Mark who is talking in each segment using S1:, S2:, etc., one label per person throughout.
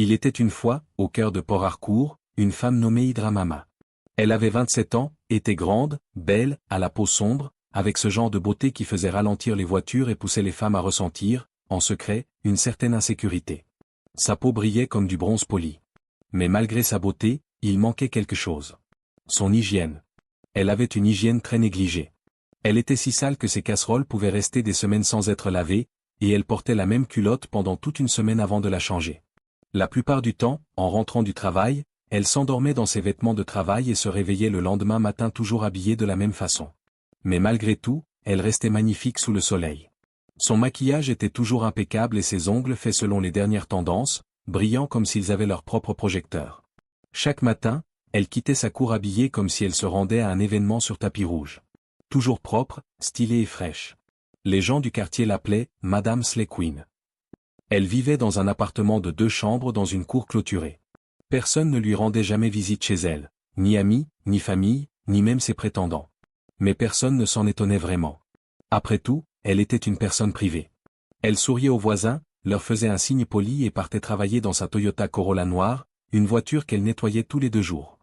S1: Il était une fois, au cœur de Port-Harcourt, une femme nommée Hydra-Mama. Elle avait 27 ans, était grande, belle, à la peau sombre, avec ce genre de beauté qui faisait ralentir les voitures et poussait les femmes à ressentir, en secret, une certaine insécurité. Sa peau brillait comme du bronze poli. Mais malgré sa beauté, il manquait quelque chose. Son hygiène. Elle avait une hygiène très négligée. Elle était si sale que ses casseroles pouvaient rester des semaines sans être lavées, et elle portait la même culotte pendant toute une semaine avant de la changer. La plupart du temps, en rentrant du travail, elle s'endormait dans ses vêtements de travail et se réveillait le lendemain matin toujours habillée de la même façon. Mais malgré tout, elle restait magnifique sous le soleil. Son maquillage était toujours impeccable et ses ongles faits selon les dernières tendances, brillants comme s'ils avaient leur propre projecteur. Chaque matin, elle quittait sa cour habillée comme si elle se rendait à un événement sur tapis rouge. Toujours propre, stylée et fraîche. Les gens du quartier l'appelaient « Madame Slay Queen ». Elle vivait dans un appartement de 2 chambres dans une cour clôturée. Personne ne lui rendait jamais visite chez elle, ni amis, ni famille, ni même ses prétendants. Mais personne ne s'en étonnait vraiment. Après tout, elle était une personne privée. Elle souriait aux voisins, leur faisait un signe poli et partait travailler dans sa Toyota Corolla noire, une voiture qu'elle nettoyait tous les 2 jours.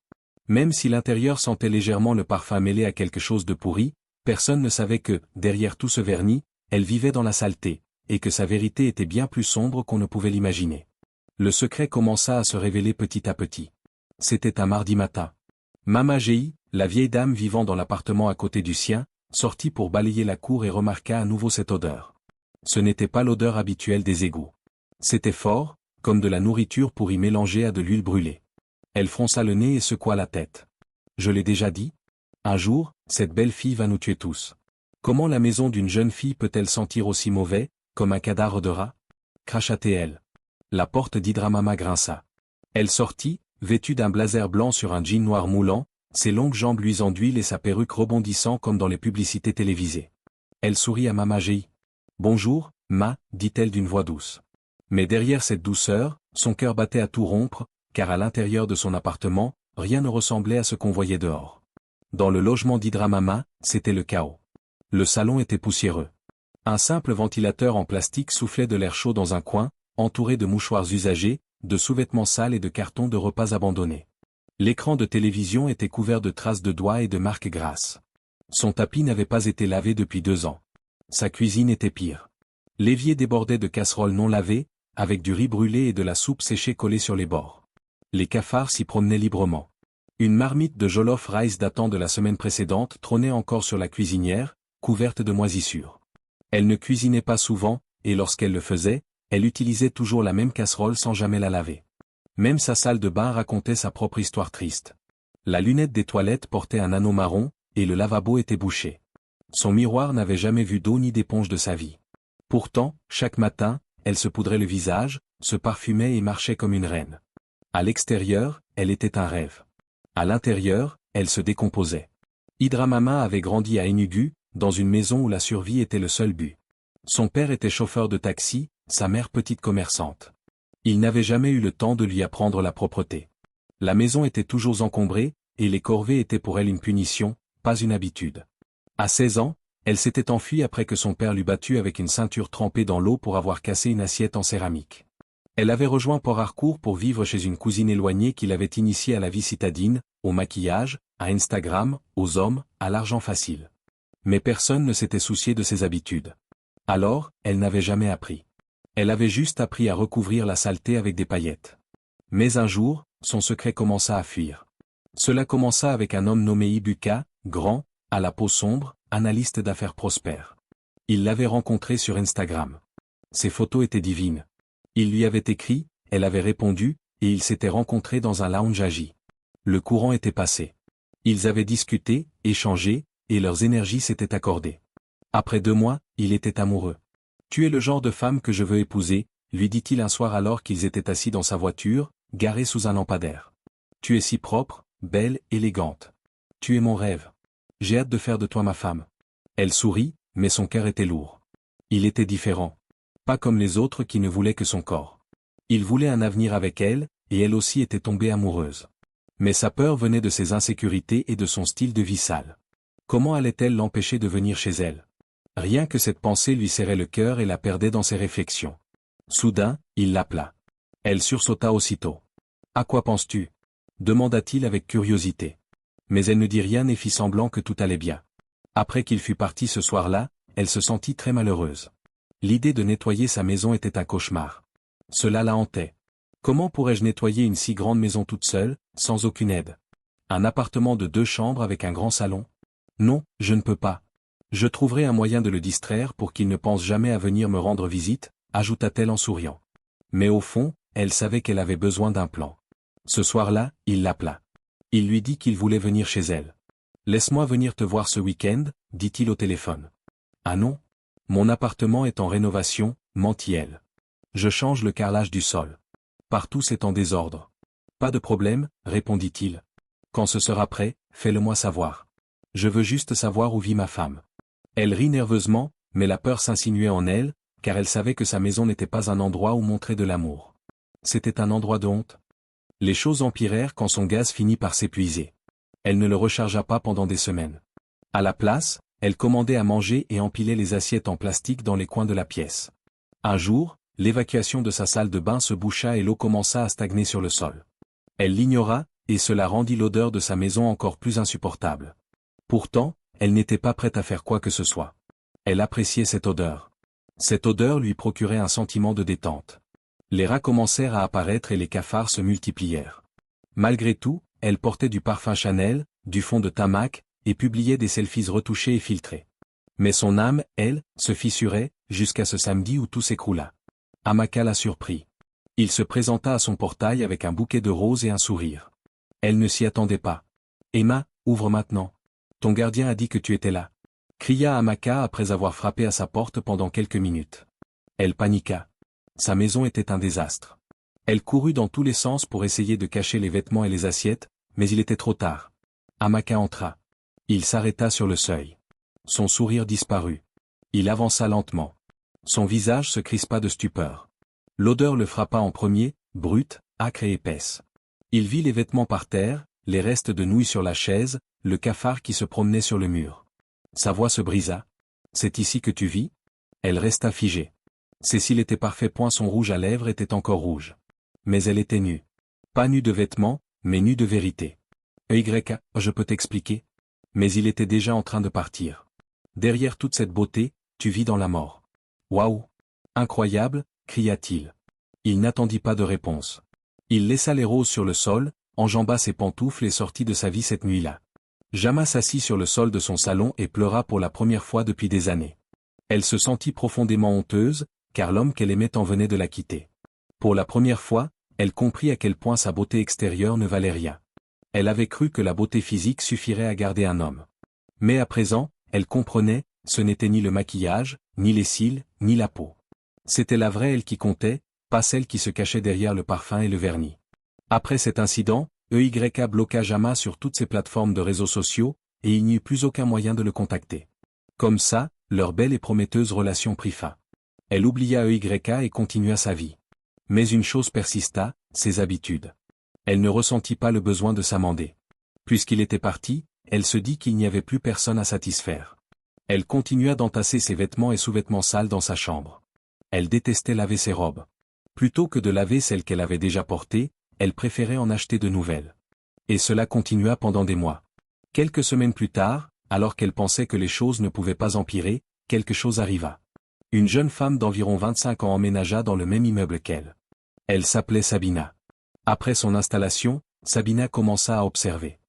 S1: Même si l'intérieur sentait légèrement le parfum mêlé à quelque chose de pourri, personne ne savait que, derrière tout ce vernis, elle vivait dans la saleté, et que sa vérité était bien plus sombre qu'on ne pouvait l'imaginer. Le secret commença à se révéler petit à petit. C'était un mardi matin. Mama Gei, la vieille dame vivant dans l'appartement à côté du sien, sortit pour balayer la cour et remarqua à nouveau cette odeur. Ce n'était pas l'odeur habituelle des égouts. C'était fort, comme de la nourriture pourrie mélangée à de l'huile brûlée. Elle fronça le nez et secoua la tête. Je l'ai déjà dit. Un jour, cette belle fille va nous tuer tous. Comment la maison d'une jeune fille peut-elle sentir aussi mauvais, comme un cadavre de rat? Cracha-t-elle. La porte d'Hydra-Mama grinça. Elle sortit, vêtue d'un blazer blanc sur un jean noir moulant, ses longues jambes luisant d'huile et sa perruque rebondissant comme dans les publicités télévisées. Elle sourit à Mama Gei. « Bonjour, Ma, dit-elle d'une voix douce. » Mais derrière cette douceur, son cœur battait à tout rompre, car à l'intérieur de son appartement, rien ne ressemblait à ce qu'on voyait dehors. Dans le logement d'Hydra-Mama, c'était le chaos. Le salon était poussiéreux. Un simple ventilateur en plastique soufflait de l'air chaud dans un coin, entouré de mouchoirs usagés, de sous-vêtements sales et de cartons de repas abandonnés. L'écran de télévision était couvert de traces de doigts et de marques grasses. Son tapis n'avait pas été lavé depuis 2 ans. Sa cuisine était pire. L'évier débordait de casseroles non lavées, avec du riz brûlé et de la soupe séchée collée sur les bords. Les cafards s'y promenaient librement. Une marmite de jollof rice datant de la semaine précédente trônait encore sur la cuisinière, couverte de moisissures. Elle ne cuisinait pas souvent, et lorsqu'elle le faisait, elle utilisait toujours la même casserole sans jamais la laver. Même sa salle de bain racontait sa propre histoire triste. La lunette des toilettes portait un anneau marron, et le lavabo était bouché. Son miroir n'avait jamais vu d'eau ni d'éponge de sa vie. Pourtant, chaque matin, elle se poudrait le visage, se parfumait et marchait comme une reine. À l'extérieur, elle était un rêve. À l'intérieur, elle se décomposait. Hydra-Mama avait grandi à Enugu, dans une maison où la survie était le seul but. Son père était chauffeur de taxi, sa mère petite commerçante. Il n'avait jamais eu le temps de lui apprendre la propreté. La maison était toujours encombrée, et les corvées étaient pour elle une punition, pas une habitude. À 16 ans, elle s'était enfuie après que son père l'eût battue avec une ceinture trempée dans l'eau pour avoir cassé une assiette en céramique. Elle avait rejoint Port-Harcourt pour vivre chez une cousine éloignée qui l'avait initiée à la vie citadine, au maquillage, à Instagram, aux hommes, à l'argent facile. Mais personne ne s'était soucié de ses habitudes. Alors, elle n'avait jamais appris. Elle avait juste appris à recouvrir la saleté avec des paillettes. Mais un jour, son secret commença à fuir. Cela commença avec un homme nommé Ibuka, grand, à la peau sombre, analyste d'affaires prospères. Il l'avait rencontré sur Instagram. Ses photos étaient divines. Il lui avait écrit, elle avait répondu, et ils s'étaient rencontrés dans un lounge agi. Le courant était passé. Ils avaient discuté, échangé, et leurs énergies s'étaient accordées. Après 2 mois, il était amoureux. « Tu es le genre de femme que je veux épouser », lui dit-il un soir alors qu'ils étaient assis dans sa voiture, garée sous un lampadaire. « Tu es si propre, belle, élégante. Tu es mon rêve. J'ai hâte de faire de toi ma femme. » Elle sourit, mais son cœur était lourd. Il était différent. Pas comme les autres qui ne voulaient que son corps. Il voulait un avenir avec elle, et elle aussi était tombée amoureuse. Mais sa peur venait de ses insécurités et de son style de vie sale. Comment allait-elle l'empêcher de venir chez elle? Rien que cette pensée lui serrait le cœur et la perdait dans ses réflexions. Soudain, il l'appela. Elle sursauta aussitôt. « À quoi penses-tu » demanda-t-il avec curiosité. Mais elle ne dit rien et fit semblant que tout allait bien. Après qu'il fut parti ce soir-là, elle se sentit très malheureuse. L'idée de nettoyer sa maison était un cauchemar. Cela la hantait. Comment pourrais-je nettoyer une si grande maison toute seule, sans aucune aide? Un appartement de 2 chambres avec un grand salon? Non, je ne peux pas. Je trouverai un moyen de le distraire pour qu'il ne pense jamais à venir me rendre visite, ajouta-t-elle en souriant. Mais au fond, elle savait qu'elle avait besoin d'un plan. Ce soir-là, il l'appela. Il lui dit qu'il voulait venir chez elle. « Laisse-moi venir te voir ce week-end, dit-il au téléphone. « Ah non? Mon appartement est en rénovation, mentit-elle. Je change le carrelage du sol. Partout c'est en désordre. Pas de problème, répondit-il. Quand ce sera prêt, fais-le-moi savoir. Je veux juste savoir où vit ma femme. Elle rit nerveusement, mais la peur s'insinuait en elle, car elle savait que sa maison n'était pas un endroit où montrer de l'amour. C'était un endroit de honte. Les choses empirèrent quand son gaz finit par s'épuiser. Elle ne le rechargea pas pendant des semaines. À la place, elle commandait à manger et empilait les assiettes en plastique dans les coins de la pièce. Un jour, l'évacuation de sa salle de bain se boucha et l'eau commença à stagner sur le sol. Elle l'ignora, et cela rendit l'odeur de sa maison encore plus insupportable. Pourtant, elle n'était pas prête à faire quoi que ce soit. Elle appréciait cette odeur. Cette odeur lui procurait un sentiment de détente. Les rats commencèrent à apparaître et les cafards se multiplièrent. Malgré tout, elle portait du parfum Chanel, du fond de teint MAC, et publiait des selfies retouchés et filtrés. Mais son âme, elle, se fissurait, jusqu'à ce samedi où tout s'écroula. Amaka la surprit. Il se présenta à son portail avec un bouquet de roses et un sourire. Elle ne s'y attendait pas. « Emma, ouvre maintenant. Ton gardien a dit que tu étais là. » cria Amaka après avoir frappé à sa porte pendant quelques minutes. Elle paniqua. Sa maison était un désastre. Elle courut dans tous les sens pour essayer de cacher les vêtements et les assiettes, mais il était trop tard. Amaka entra. Il s'arrêta sur le seuil. Son sourire disparut. Il avança lentement. Son visage se crispa de stupeur. L'odeur le frappa en premier, brute, âcre et épaisse. Il vit les vêtements par terre, les restes de nouilles sur la chaise, le cafard qui se promenait sur le mur. Sa voix se brisa. « C'est ici que tu vis ?» Elle resta figée. Cécile était parfait. Son rouge à lèvres était encore rouge. Mais elle était nue. Pas nue de vêtements, mais nue de vérité. Je peux t'expliquer. Mais il était déjà en train de partir. Derrière toute cette beauté, tu vis dans la mort. Waouh! Incroyable, cria-t-il. Il n'attendit pas de réponse. Il laissa les roses sur le sol, enjamba ses pantoufles et sortit de sa vie cette nuit-là. Jama s'assit sur le sol de son salon et pleura pour la première fois depuis des années. Elle se sentit profondément honteuse, car l'homme qu'elle aimait en venait de la quitter. Pour la première fois, elle comprit à quel point sa beauté extérieure ne valait rien. Elle avait cru que la beauté physique suffirait à garder un homme. Mais à présent, elle comprenait, ce n'était ni le maquillage, ni les cils, ni la peau. C'était la vraie elle qui comptait, pas celle qui se cachait derrière le parfum et le vernis. Après cet incident, EYK bloqua Jama sur toutes ses plateformes de réseaux sociaux, et il n'y eut plus aucun moyen de le contacter. Comme ça, leur belle et prometteuse relation prit fin. Elle oublia EYK et continua sa vie. Mais une chose persista, ses habitudes. Elle ne ressentit pas le besoin de s'amender. Puisqu'il était parti, elle se dit qu'il n'y avait plus personne à satisfaire. Elle continua d'entasser ses vêtements et sous-vêtements sales dans sa chambre. Elle détestait laver ses robes. Plutôt que de laver celles qu'elle avait déjà portées, elle préférait en acheter de nouvelles. Et cela continua pendant des mois. Quelques semaines plus tard, alors qu'elle pensait que les choses ne pouvaient pas empirer, quelque chose arriva. Une jeune femme d'environ 25 ans emménagea dans le même immeuble qu'elle. Elle s'appelait Sabina. Après son installation, Sabina commença à observer.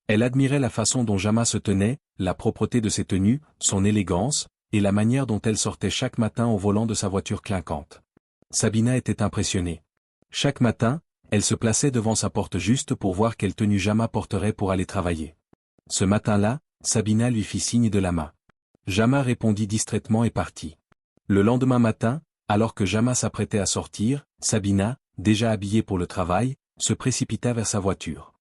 S1: Elle admirait la façon dont Jama se tenait, la propreté de ses tenues, son élégance, et la manière dont elle sortait chaque matin au volant de sa voiture clinquante. Sabina était impressionnée. Chaque matin, elle se plaçait devant sa porte juste pour voir quelle tenue Jama porterait pour aller travailler. Ce matin-là, Sabina lui fit signe de la main. Jama répondit distraitement et partit. Le lendemain matin, alors que Jama s'apprêtait à sortir, Sabina, déjà habillée pour le travail, se précipita vers sa voiture.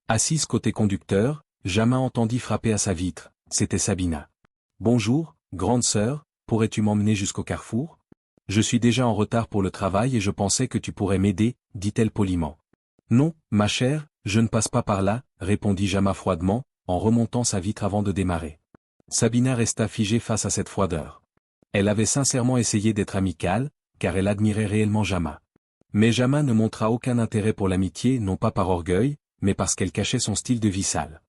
S1: Assise côté conducteur, Jama entendit frapper à sa vitre, c'était Sabina. « Bonjour, grande sœur, pourrais-tu m'emmener jusqu'au carrefour ? Je suis déjà en retard pour le travail et je pensais que tu pourrais m'aider, dit-elle poliment. « Non, ma chère, je ne passe pas par là, répondit Jama froidement, en remontant sa vitre avant de démarrer. Sabina resta figée face à cette froideur. Elle avait sincèrement essayé d'être amicale, car elle admirait réellement Jama. Mais Jama ne montra aucun intérêt pour l'amitié, non pas par orgueil, mais parce qu'elle cachait son style de vie sale.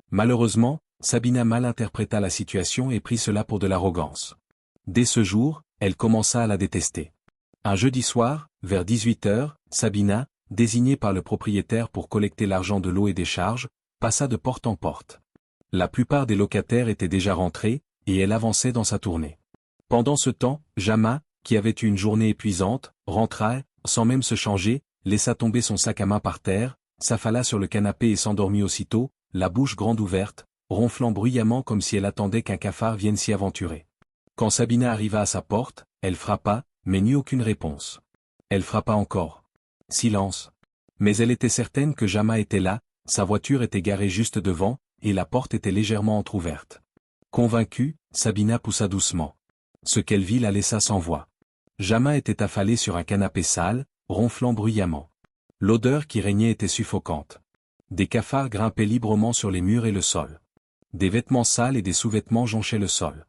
S1: Malheureusement, Sabina mal interpréta la situation et prit cela pour de l'arrogance. Dès ce jour, elle commença à la détester. Un jeudi soir, vers 18h, Sabina, désignée par le propriétaire pour collecter l'argent de l'eau et des charges, passa de porte en porte. La plupart des locataires étaient déjà rentrés, et elle avançait dans sa tournée. Pendant ce temps, Jama, qui avait eu une journée épuisante, rentra, sans même se changer, laissa tomber son sac à main par terre, s'affala sur le canapé et s'endormit aussitôt, la bouche grande ouverte, ronflant bruyamment comme si elle attendait qu'un cafard vienne s'y aventurer. Quand Sabina arriva à sa porte, elle frappa, mais n'eut aucune réponse. Elle frappa encore. Silence. Mais elle était certaine que Jama était là, sa voiture était garée juste devant, et la porte était légèrement entr'ouverte. Convaincue, Sabina poussa doucement. Ce qu'elle vit la laissa sans voix. Jama était affalée sur un canapé sale, ronflant bruyamment. L'odeur qui régnait était suffocante. Des cafards grimpaient librement sur les murs et le sol. Des vêtements sales et des sous-vêtements jonchaient le sol.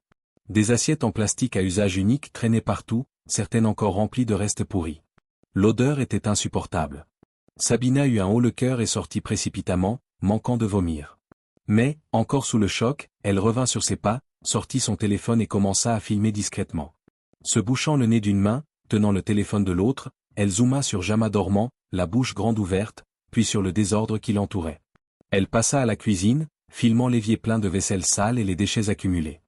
S1: Des assiettes en plastique à usage unique traînaient partout, certaines encore remplies de restes pourris. L'odeur était insupportable. Sabina eut un haut-le-cœur et sortit précipitamment, manquant de vomir. Mais, encore sous le choc, elle revint sur ses pas, sortit son téléphone et commença à filmer discrètement. Se bouchant le nez d'une main, tenant le téléphone de l'autre, elle zooma sur Jama dormant, la bouche grande ouverte, puis sur le désordre qui l'entourait. Elle passa à la cuisine, filmant l'évier plein de vaisselle sale et les déchets accumulés.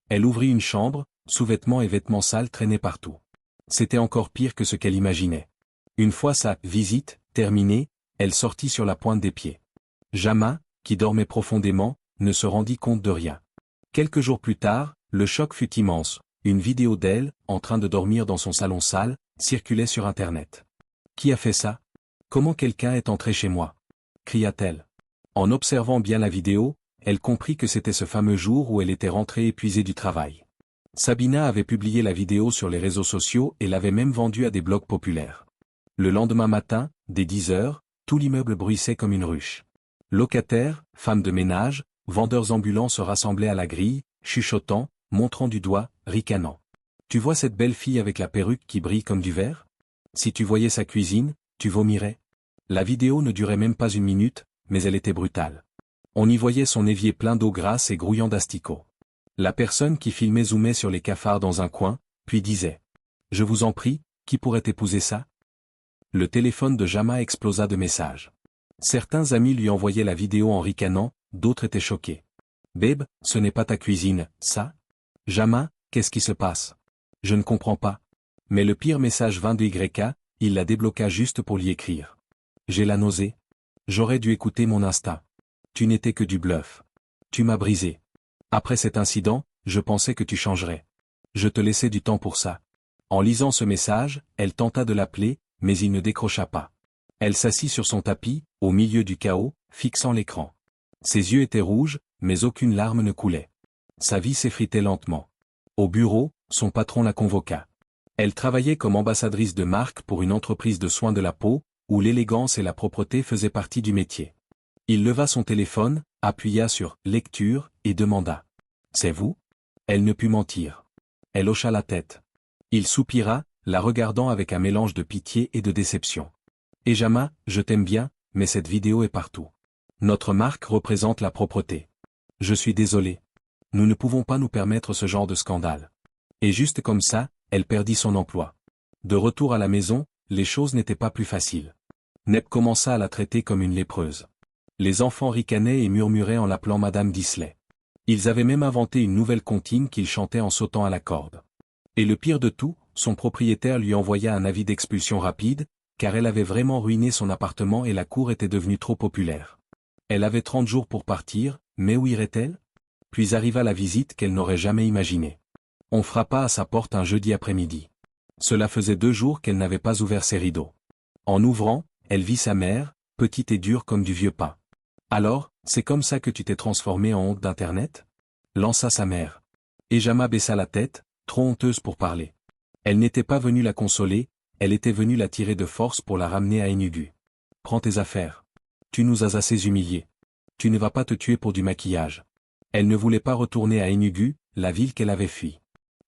S1: Elle ouvrit une chambre, sous-vêtements et vêtements sales traînaient partout. C'était encore pire que ce qu'elle imaginait. Une fois sa visite terminée, elle sortit sur la pointe des pieds. Jama, qui dormait profondément, ne se rendit compte de rien. Quelques jours plus tard, le choc fut immense. Une vidéo d'elle, en train de dormir dans son salon sale, circulait sur Internet. « Qui a fait ça? Comment quelqu'un est entré chez moi ?» cria-t-elle. En observant bien la vidéo, elle comprit que c'était ce fameux jour où elle était rentrée épuisée du travail. Sabina avait publié la vidéo sur les réseaux sociaux et l'avait même vendue à des blogs populaires. Le lendemain matin, dès 10h, tout l'immeuble bruissait comme une ruche. Locataires, femmes de ménage, vendeurs ambulants se rassemblaient à la grille, chuchotant, montrant du doigt, ricanant. « Tu vois cette belle fille avec la perruque qui brille comme du verre? Si tu voyais sa cuisine, tu vomirais. » La vidéo ne durait même pas une minute, mais elle était brutale. On y voyait son évier plein d'eau grasse et grouillant d'asticots. La personne qui filmait zoomait sur les cafards dans un coin, puis disait « Je vous en prie, qui pourrait épouser ça ?» Le téléphone de Jama explosa de messages. Certains amis lui envoyaient la vidéo en ricanant, d'autres étaient choqués. « Babe, ce n'est pas ta cuisine, ça? Jama, qu'est-ce qui se passe? Je ne comprends pas. » Mais le pire message vint de YK, il la débloqua juste pour lui écrire. « J'ai la nausée. J'aurais dû écouter mon instinct. Tu n'étais que du bluff. Tu m'as brisé. Après cet incident, je pensais que tu changerais. Je te laissais du temps pour ça. » En lisant ce message, elle tenta de l'appeler, mais il ne décrocha pas. Elle s'assit sur son tapis, au milieu du chaos, fixant l'écran. Ses yeux étaient rouges, mais aucune larme ne coulait. Sa vie s'effritait lentement. Au bureau, son patron la convoqua. Elle travaillait comme ambassadrice de marque pour une entreprise de soins de la peau, où l'élégance et la propreté faisaient partie du métier. Il leva son téléphone, appuya sur « Lecture » et demanda « C'est vous ?» Elle ne put mentir. Elle hocha la tête. Il soupira, la regardant avec un mélange de pitié et de déception. « Et Jama, je t'aime bien, mais cette vidéo est partout. Notre marque représente la propreté. Je suis désolé. Nous ne pouvons pas nous permettre ce genre de scandale. » Et juste comme ça, elle perdit son emploi. De retour à la maison, les choses n'étaient pas plus faciles. Nep commença à la traiter comme une lépreuse. Les enfants ricanaient et murmuraient en l'appelant Madame Disley. Ils avaient même inventé une nouvelle comptine qu'ils chantaient en sautant à la corde. Et le pire de tout, son propriétaire lui envoya un avis d'expulsion rapide, car elle avait vraiment ruiné son appartement et la cour était devenue trop populaire. Elle avait 30 jours pour partir, mais où irait-elle? Puis arriva la visite qu'elle n'aurait jamais imaginée. On frappa à sa porte un jeudi après-midi. Cela faisait 2 jours qu'elle n'avait pas ouvert ses rideaux. En ouvrant, elle vit sa mère, petite et dure comme du vieux pain. « Alors, c'est comme ça que tu t'es transformée en honte d'Internet ?» lança sa mère. Et Jama baissa la tête, trop honteuse pour parler. Elle n'était pas venue la consoler, elle était venue la tirer de force pour la ramener à Enugu. « Prends tes affaires. Tu nous as assez humiliés. Tu ne vas pas te tuer pour du maquillage. » Elle ne voulait pas retourner à Enugu, la ville qu'elle avait fui.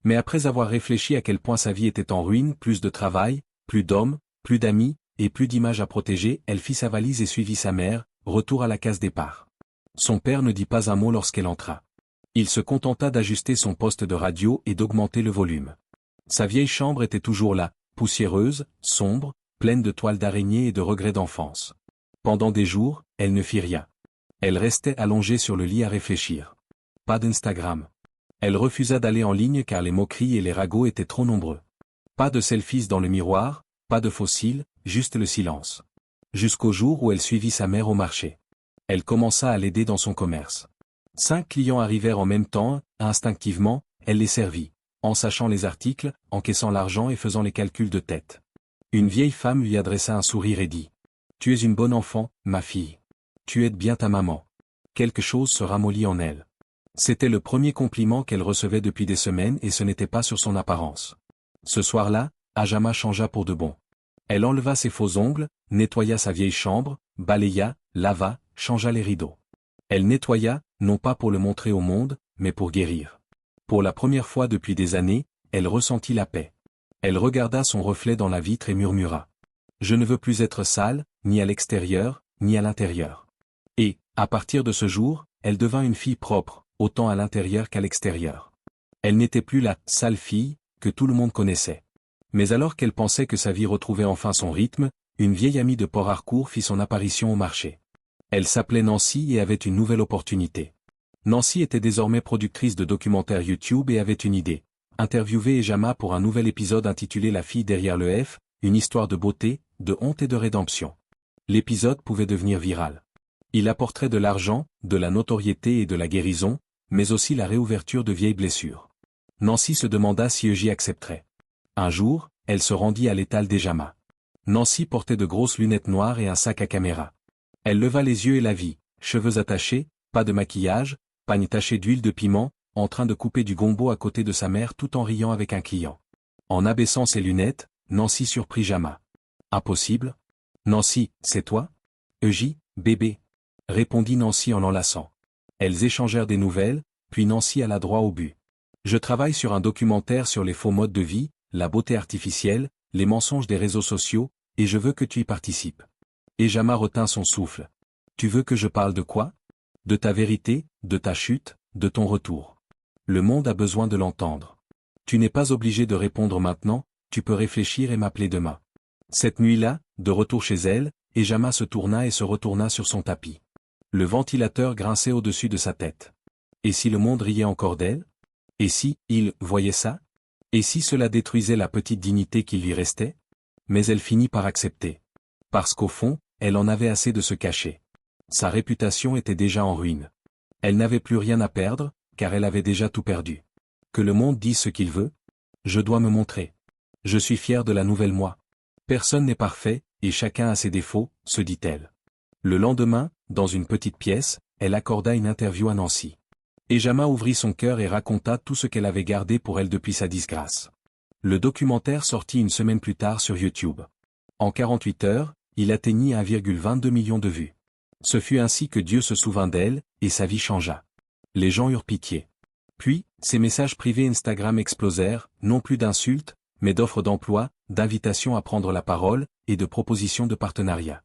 S1: Mais après avoir réfléchi à quel point sa vie était en ruine, plus de travail, plus d'hommes, Plus d'amis, et plus d'images à protéger, elle fit sa valise et suivit sa mère, retour à la case départ. Son père ne dit pas un mot lorsqu'elle entra. Il se contenta d'ajuster son poste de radio et d'augmenter le volume. Sa vieille chambre était toujours là, poussiéreuse, sombre, pleine de toiles d'araignée et de regrets d'enfance. Pendant des jours, elle ne fit rien. Elle restait allongée sur le lit à réfléchir. Pas d'Instagram. Elle refusa d'aller en ligne car les moqueries et les ragots étaient trop nombreux. Pas de selfies dans le miroir, pas de fossiles, juste le silence. Jusqu'au jour où elle suivit sa mère au marché. Elle commença à l'aider dans son commerce. 5 clients arrivèrent en même temps, instinctivement, elle les servit, en sachant les articles, encaissant l'argent et faisant les calculs de tête. Une vieille femme lui adressa un sourire et dit « Tu es une bonne enfant, ma fille. Tu aides bien ta maman. » Quelque chose se ramollit en elle. C'était le premier compliment qu'elle recevait depuis des semaines et ce n'était pas sur son apparence. Ce soir-là, Ajama changea pour de bon. Elle enleva ses faux ongles, nettoya sa vieille chambre, balaya, lava, changea les rideaux. Elle nettoya, non pas pour le montrer au monde, mais pour guérir. Pour la première fois depuis des années, elle ressentit la paix. Elle regarda son reflet dans la vitre et murmura. « Je ne veux plus être sale, ni à l'extérieur, ni à l'intérieur. » Et, à partir de ce jour, elle devint une fille propre, autant à l'intérieur qu'à l'extérieur. Elle n'était plus la « sale fille » que tout le monde connaissait. Mais alors qu'elle pensait que sa vie retrouvait enfin son rythme, une vieille amie de Port-Harcourt fit son apparition au marché. Elle s'appelait Nancy et avait une nouvelle opportunité. Nancy était désormais productrice de documentaires YouTube et avait une idée. Interviewer Ajama pour un nouvel épisode intitulé La fille derrière le F, une histoire de beauté, de honte et de rédemption. L'épisode pouvait devenir viral. Il apporterait de l'argent, de la notoriété et de la guérison, mais aussi la réouverture de vieilles blessures. Nancy se demanda si Eugénie accepterait. Un jour, elle se rendit à l'étal d'Ajama. Nancy portait de grosses lunettes noires et un sac à caméra. Elle leva les yeux et la vit, cheveux attachés, pas de maquillage, pagne taché d'huile de piment, en train de couper du gombo à côté de sa mère tout en riant avec un client. En abaissant ses lunettes, Nancy surprit Jama. « Impossible ? Nancy, c'est toi ? Eugénie, bébé ?» répondit Nancy en l'enlaçant. Elles échangèrent des nouvelles, puis Nancy alla droit au but. « Je travaille sur un documentaire sur les faux modes de vie, la beauté artificielle, les mensonges des réseaux sociaux, et je veux que tu y participes. » Et Jama retint son souffle. « Tu veux que je parle de quoi ? De ta vérité, de ta chute, de ton retour. Le monde a besoin de l'entendre. Tu n'es pas obligé de répondre maintenant, tu peux réfléchir et m'appeler demain. » Cette nuit-là, de retour chez elle, Ajama se tourna et se retourna sur son tapis. Le ventilateur grinçait au-dessus de sa tête. Et si le monde riait encore d'elle ? Et si, il voyait ça ? Et si cela détruisait la petite dignité qui lui restait ? Mais elle finit par accepter. Parce qu'au fond, elle en avait assez de se cacher. Sa réputation était déjà en ruine. Elle n'avait plus rien à perdre, car elle avait déjà tout perdu. Que le monde dise ce qu'il veut. Je dois me montrer. Je suis fière de la nouvelle moi. Personne n'est parfait, et chacun a ses défauts, se dit-elle. Le lendemain, dans une petite pièce, elle accorda une interview à Nancy. Ajama ouvrit son cœur et raconta tout ce qu'elle avait gardé pour elle depuis sa disgrâce. Le documentaire sortit une semaine plus tard sur YouTube. En 48 heures, il atteignit 1,22 million de vues. Ce fut ainsi que Dieu se souvint d'elle, et sa vie changea. Les gens eurent pitié. Puis, ses messages privés Instagram explosèrent, non plus d'insultes, mais d'offres d'emploi, d'invitations à prendre la parole, et de propositions de partenariat.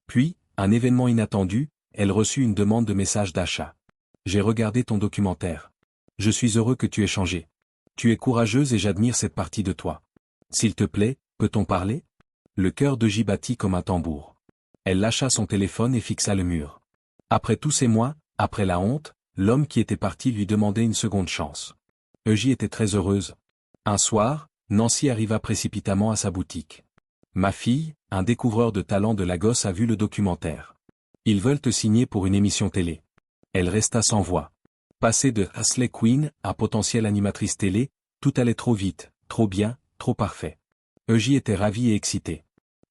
S1: Puis, un événement inattendu, elle reçut une demande de message d'achat. « J'ai regardé ton documentaire. Je suis heureux que tu aies changé. Tu es courageuse et j'admire cette partie de toi. S'il te plaît, peut-on parler ?» Le cœur d'Eugénie battit comme un tambour. Elle lâcha son téléphone et fixa le mur. Après tous ces mois, après la honte, l'homme qui était parti lui demandait une seconde chance. Eugénie était très heureuse. Un soir, Nancy arriva précipitamment à sa boutique. « Ma fille, un découvreur de talent de Lagos a vu le documentaire. Ils veulent te signer pour une émission télé. » Elle resta sans voix. Passer de Ashley Queen à potentielle animatrice télé, tout allait trop vite, trop bien, trop parfait. Eugénie était ravie et excitée.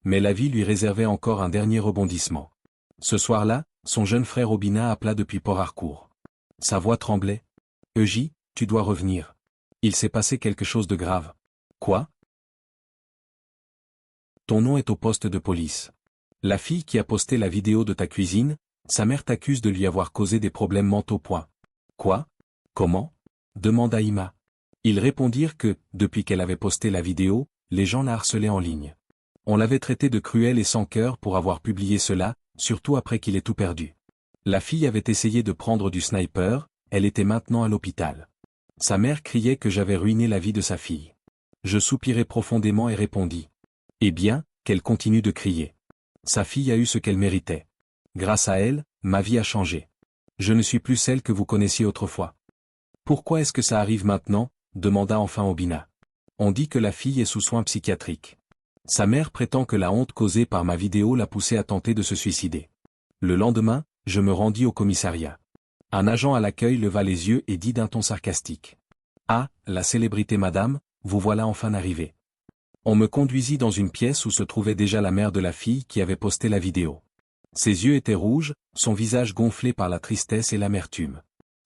S1: Mais la vie lui réservait encore un dernier rebondissement. Ce soir-là, son jeune frère Obina appela depuis Port-Harcourt. Sa voix tremblait. « Eugénie, tu dois revenir. Il s'est passé quelque chose de grave. »« Quoi ? » ?»« Ton nom est au poste de police. La fille qui a posté la vidéo de ta cuisine, sa mère t'accuse de lui avoir causé des problèmes mentaux. »« Quoi ? Comment ? » demanda Ima. Ils répondirent que, depuis qu'elle avait posté la vidéo, les gens la harcelaient en ligne. On l'avait traité de cruel et sans cœur pour avoir publié cela, surtout après qu'il ait tout perdu. La fille avait essayé de prendre du sniper, elle était maintenant à l'hôpital. Sa mère criait que j'avais ruiné la vie de sa fille. Je soupirai profondément et répondis. Eh bien, qu'elle continue de crier. Sa fille a eu ce qu'elle méritait. Grâce à elle, ma vie a changé. Je ne suis plus celle que vous connaissiez autrefois. Pourquoi est-ce que ça arrive maintenant? Demanda enfin Obina. On dit que la fille est sous soins psychiatriques. Sa mère prétend que la honte causée par ma vidéo l'a poussée à tenter de se suicider. Le lendemain, je me rendis au commissariat. Un agent à l'accueil leva les yeux et dit d'un ton sarcastique. Ah, la célébrité madame, vous voilà enfin arrivée. On me conduisit dans une pièce où se trouvait déjà la mère de la fille qui avait posté la vidéo. Ses yeux étaient rouges, son visage gonflé par la tristesse et l'amertume.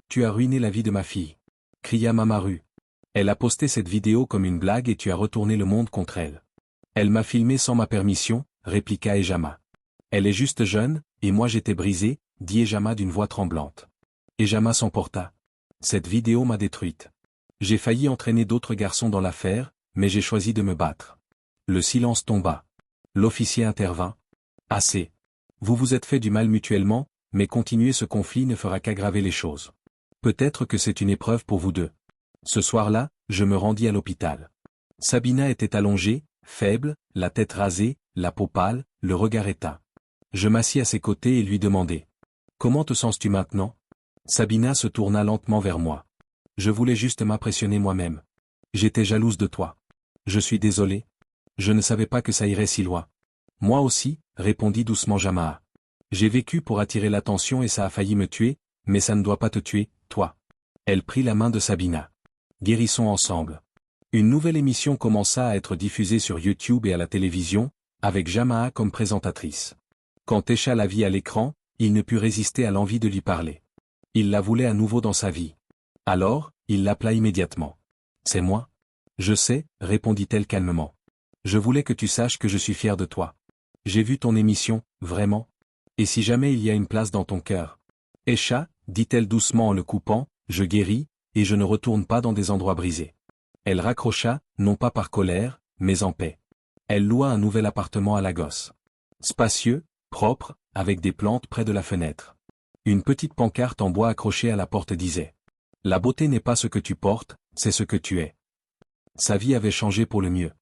S1: Tu as ruiné la vie de ma fille, cria Mamaru. Elle a posté cette vidéo comme une blague et tu as retourné le monde contre elle. Elle m'a filmé sans ma permission, répliqua Ejama. Elle est juste jeune, et moi j'étais brisé, dit Ejama d'une voix tremblante. Ejama s'emporta. Cette vidéo m'a détruite. J'ai failli entraîner d'autres garçons dans l'affaire, mais j'ai choisi de me battre. Le silence tomba. L'officier intervint. Assez. Vous vous êtes fait du mal mutuellement, mais continuer ce conflit ne fera qu'aggraver les choses. Peut-être que c'est une épreuve pour vous deux. Ce soir-là, je me rendis à l'hôpital. Sabina était allongée, faible, la tête rasée, la peau pâle, le regard éteint. Je m'assis à ses côtés et lui demandai. Comment te sens-tu maintenant? Sabina se tourna lentement vers moi. Je voulais juste m'impressionner moi-même. J'étais jalouse de toi. Je suis désolé. Je ne savais pas que ça irait si loin. Moi aussi, répondit doucement Jamaa. J'ai vécu pour attirer l'attention et ça a failli me tuer, mais ça ne doit pas te tuer, toi. Elle prit la main de Sabina. Guérissons ensemble. Une nouvelle émission commença à être diffusée sur YouTube et à la télévision, avec Jamaa comme présentatrice. Quand Tesha la vit à l'écran, il ne put résister à l'envie de lui parler. Il la voulait à nouveau dans sa vie. Alors, il l'appela immédiatement. C'est moi? Je sais, répondit-elle calmement. Je voulais que tu saches que je suis fier de toi. J'ai vu ton émission, vraiment. Et si jamais il y a une place dans ton cœur? Esha, dit-elle doucement en le coupant, je guéris, et je ne retourne pas dans des endroits brisés. Elle raccrocha, non pas par colère, mais en paix. Elle loua un nouvel appartement à Lagos. Spacieux, propre, avec des plantes près de la fenêtre. Une petite pancarte en bois accrochée à la porte disait. La beauté n'est pas ce que tu portes, c'est ce que tu es. Sa vie avait changé pour le mieux.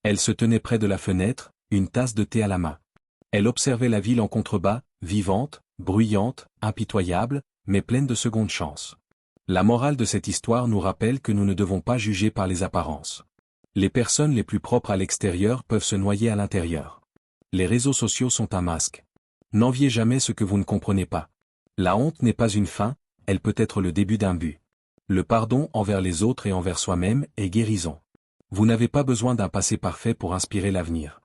S1: Elle se tenait près de la fenêtre, une tasse de thé à la main. Elle observait la ville en contrebas, vivante, bruyante, impitoyable, mais pleine de secondes chances. La morale de cette histoire nous rappelle que nous ne devons pas juger par les apparences. Les personnes les plus propres à l'extérieur peuvent se noyer à l'intérieur. Les réseaux sociaux sont un masque. N'enviez jamais ce que vous ne comprenez pas. La honte n'est pas une fin, elle peut être le début d'un but. Le pardon envers les autres et envers soi-même est guérison. Vous n'avez pas besoin d'un passé parfait pour inspirer l'avenir.